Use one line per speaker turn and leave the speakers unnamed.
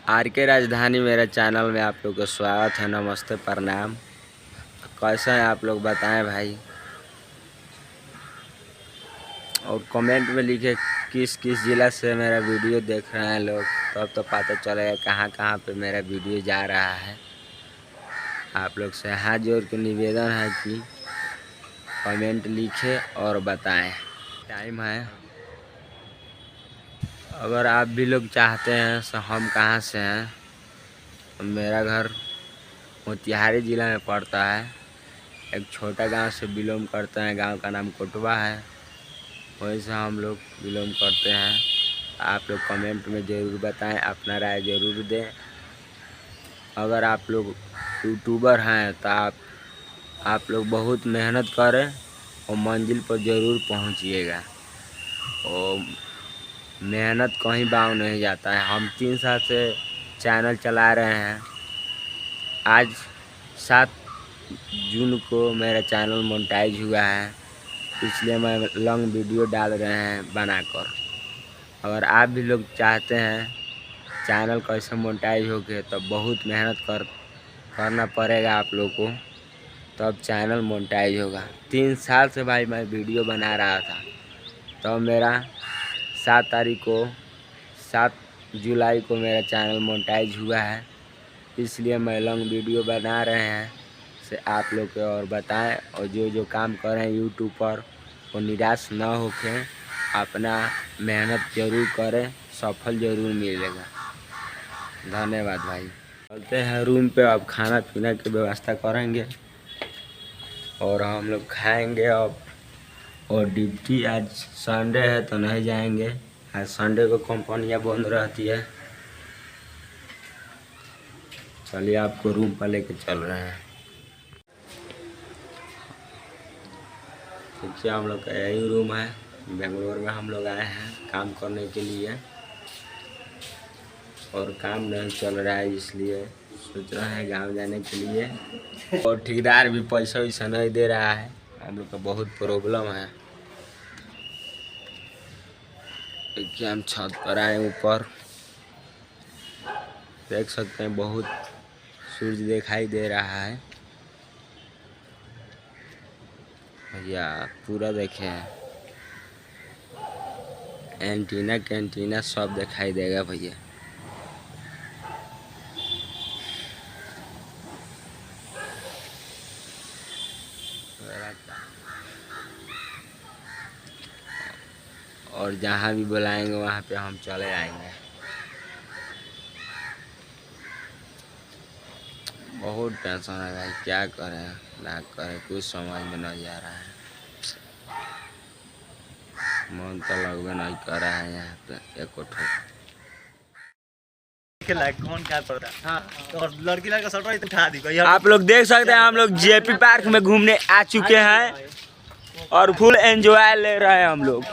Are के राजधानी मेरे चैनल में आप लोग को स्वागत है। नमस्ते, प्रणाम। कैसे हैं आप लोग बताएं भाई, और कमेंट में लिखे किस किस ज़िला से मेरा वीडियो देख रहे हैं लोग, तब तो पता चलेगा कहाँ कहाँ पे मेरा वीडियो जा रहा है। आप लोग से हाथ जोड़ के निवेदन है कि कमेंट लिखे और बताएं। टाइम है, अगर आप भी लोग चाहते हैं तो हम कहाँ से हैं, मेरा घर मोतिहारी ज़िला में पड़ता है। एक छोटा गांव से बिलोंग करते हैं, गांव का नाम कोटवा है, वहीं से हम लोग बिलोंग करते हैं। आप लोग कमेंट में ज़रूर बताएं, अपना राय ज़रूर दें। अगर आप लोग यूट्यूबर हैं तो आप लोग बहुत मेहनत करें और मंजिल पर ज़रूर पहुंचिएगा। और मेहनत कहीं बाव नहीं जाता है। हम 3 साल से चैनल चला रहे हैं। आज 7 जून को मेरा चैनल मोनेटाइज हुआ है, इसलिए मैं लॉन्ग वीडियो डाल रहे हैं बनाकर। अगर आप भी लोग चाहते हैं चैनल कैसे मोनेटाइज हो गए, तो बहुत मेहनत करना पड़ेगा आप लोग को, तब चैनल मोनेटाइज होगा। 3 साल से भाई मैं वीडियो बना रहा था, तो मेरा 7 जुलाई को मेरा चैनल मोनेटाइज हुआ है। इसलिए मैं लॉन्ग वीडियो बना रहे हैं से आप लोग को और बताएं। और जो काम करें यूट्यूब पर वो निराश न होके अपना मेहनत जरूर करें, सफल जरूर मिलेगा। धन्यवाद भाई। चलते हैं रूम पे, अब खाना पीना की व्यवस्था करेंगे और हम लोग खाएंगे अब। और ड्यूटी आज संडे है तो नहीं जाएंगे, आज संडे को कंपनियां बंद रहती है। चलिए आपको रूम पर लेके चल रहे हैं। देखिए हम लोग का यही रूम है। बेंगलोर में हम लोग आए हैं काम करने के लिए, और काम नहीं चल रहा है, इसलिए सोच रहे हैं गांव जाने के लिए। और ठेकेदार भी पैसा वैसा नहीं दे रहा है, हम लोग का बहुत प्रॉब्लम है। देखिए हम छत पर आए ऊपर, देख सकते हैं बहुत सूरज दिखाई दे रहा है भैया। पूरा देखें, एंटीना कैंटीना सब दिखाई देगा भैया। और जहाँ भी बुलाएंगे वहाँ पे हम चले आएंगे। बहुत टेंशन है भाई, क्या करें ना करें, कुछ समझ में नहीं आ रहा है। मन तो लगभग नहीं कर रहा है यहाँ पे एक
कौन क्या पड़ता है। हाँ, तो लड़की लड़का सट रही तो उठा दी।
आप लोग देख सकते हैं हम लोग जेपी पार्क में घूमने आ चुके हैं और फुल एंजॉय ले रहे हैं हम लोग।